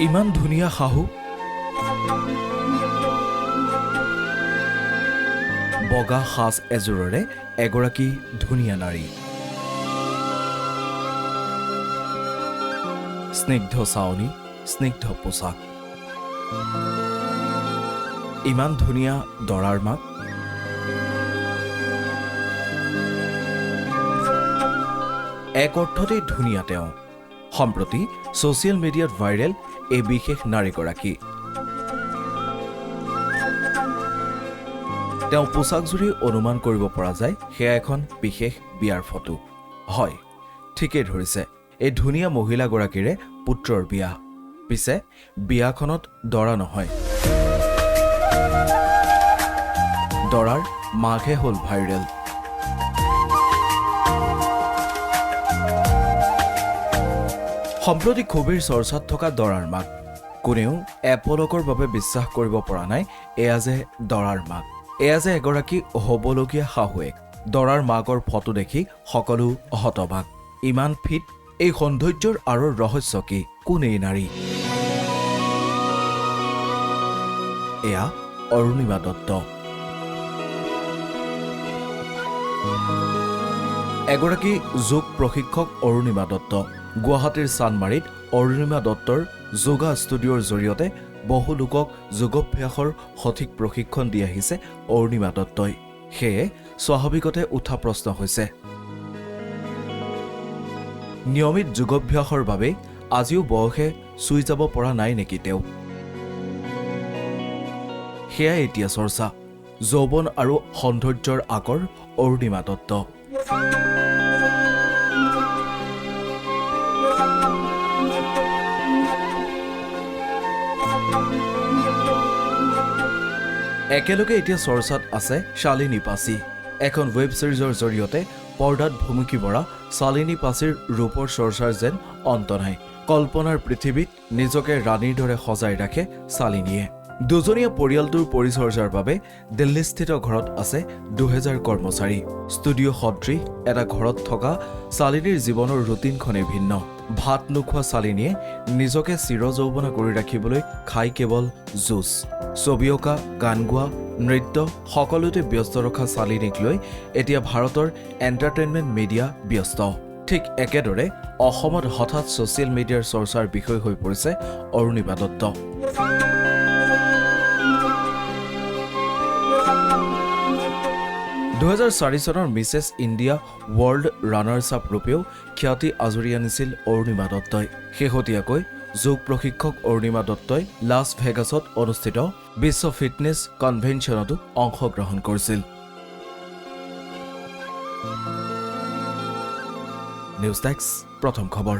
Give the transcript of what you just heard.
ইমান ধুনীয়া শাহু, বগা সাজ এযোৰেৰে এগৰাকী ধুনীয়া নাৰী। স্নিগ্ধ চাৱনী, স্নিগ্ধ পোছাক, ইমান ধুনীয়া দৰাৰ মাক। এক অৰ্থতেই ধুনীয়া তেওঁ। সম্প্ৰতি ছ'চিয়েল মিডিয়াত ভাইৰেল এই বিশেষ নাৰীগৰাকী। তেওঁ পোছাকজুৰি অনুমান কৰিব পৰা যায় সেয়া এখন বিশেষ বিয়াৰ ফটো। হয়, ঠিকেই ধৰিছে, এই ধুনীয়া মহিলাগৰাকীৰে পুত্ৰৰ বিয়া। পিছে বিয়াখনত দৰা নহয়, দৰাৰ মাকহে হ'ল ভাইৰেল। সম্প্ৰতি খুবেই চৰ্চাত থকা দৰাৰ মাক। কোনেও এপলকৰ বাবে বিশ্বাস কৰিব পৰা নাই এয়া যে দৰাৰ মাক, এয়া যে এগৰাকী হ'বলগীয়া শাহুৱেক। দৰাৰ মাকৰ ফটো দেখি সকলো হতবাক। ইমান ফিট, এই সৌন্দৰ্যৰ আঁৰৰ ৰহস্য কি? কোন এই নাৰী? এয়া অৰুণিমা দত্ত। এগৰাকী যোগ প্ৰশিক্ষক অৰুণিমা দত্ত। গুৱাহাটীৰ চানমাৰীত অৰুণিমা দত্তৰ যোগা ষ্টুডিঅ'ৰ জৰিয়তে বহু লোকক যোগাভ্যাসৰ সঠিক প্ৰশিক্ষণ দি আহিছে অৰুণিমা দত্তই। সেয়ে স্বাভাৱিকতে উঠা প্ৰশ্ন হৈছে, নিয়মিত যোগাভ্যাসৰ বাবে আজিও বয়সে চুই যাব পৰা নাই নেকি তেওঁ? সেয়াই এতিয়া চৰ্চা। যৌৱন আৰু সৌন্দৰ্যৰ আকৰ অৰুণিমা দত্ত। একেলগে এতিয়া চৰ্চাত আছে শালিনী পাচি। এখন ৱেব ছিৰিজৰ জৰিয়তে পৰ্দাত ভুমুকি মৰা শালিনী পাচিৰ ৰূপৰ চৰ্চাৰ যেন অন্ত নাই। কল্পনাৰ পৃথিৱীত নিজকে ৰাণীৰ দৰে সজাই ৰাখে শালিনীয়ে। দুজনীয়া পৰিয়ালটোৰ পৰিচৰ্যাৰ বাবে দিল্লীস্থিত ঘৰত আছে 2000 কৰ্মচাৰী। ষ্টুডিঅ' সদৃশ এটা ঘৰত থকা শালিনীৰ জীৱনৰ ৰুটিনখনেই ভিন্ন। ভাত নোখোৱা শালিনীয়ে নিজকে চিৰযৌৱনা কৰি ৰাখিবলৈ খাই কেৱল জুচ। ছবি অঁকা, গান গোৱা, নৃত্য সকলোতে ব্যস্ত ৰখা শালিনীক লৈ এতিয়া ভাৰতৰ এণ্টাৰটেইনমেণ্ট মিডিয়া ব্যস্ত। ঠিক একেদৰে অসমত হঠাৎ ছ'চিয়েল মিডিয়াৰ চৰ্চাৰ বিষয় হৈ পৰিছে অৰুণিমা দত্ত। (2004) চনৰ Mrs India World runners up ৰূপেও খ্যাতি আজুৰি আনিছিল অৰুণিমা দত্তই। শেহতীয়াকৈ যোগ প্ৰশিক্ষক অৰুণিমা দত্তই লাছ ভেগাছত অনুষ্ঠিত বিশ্ব ফিটনেছ কনভেনশ্যনতো অংশগ্ৰহণ কৰিছিল। নিউজ ডেস্ক, প্ৰথম খবৰ।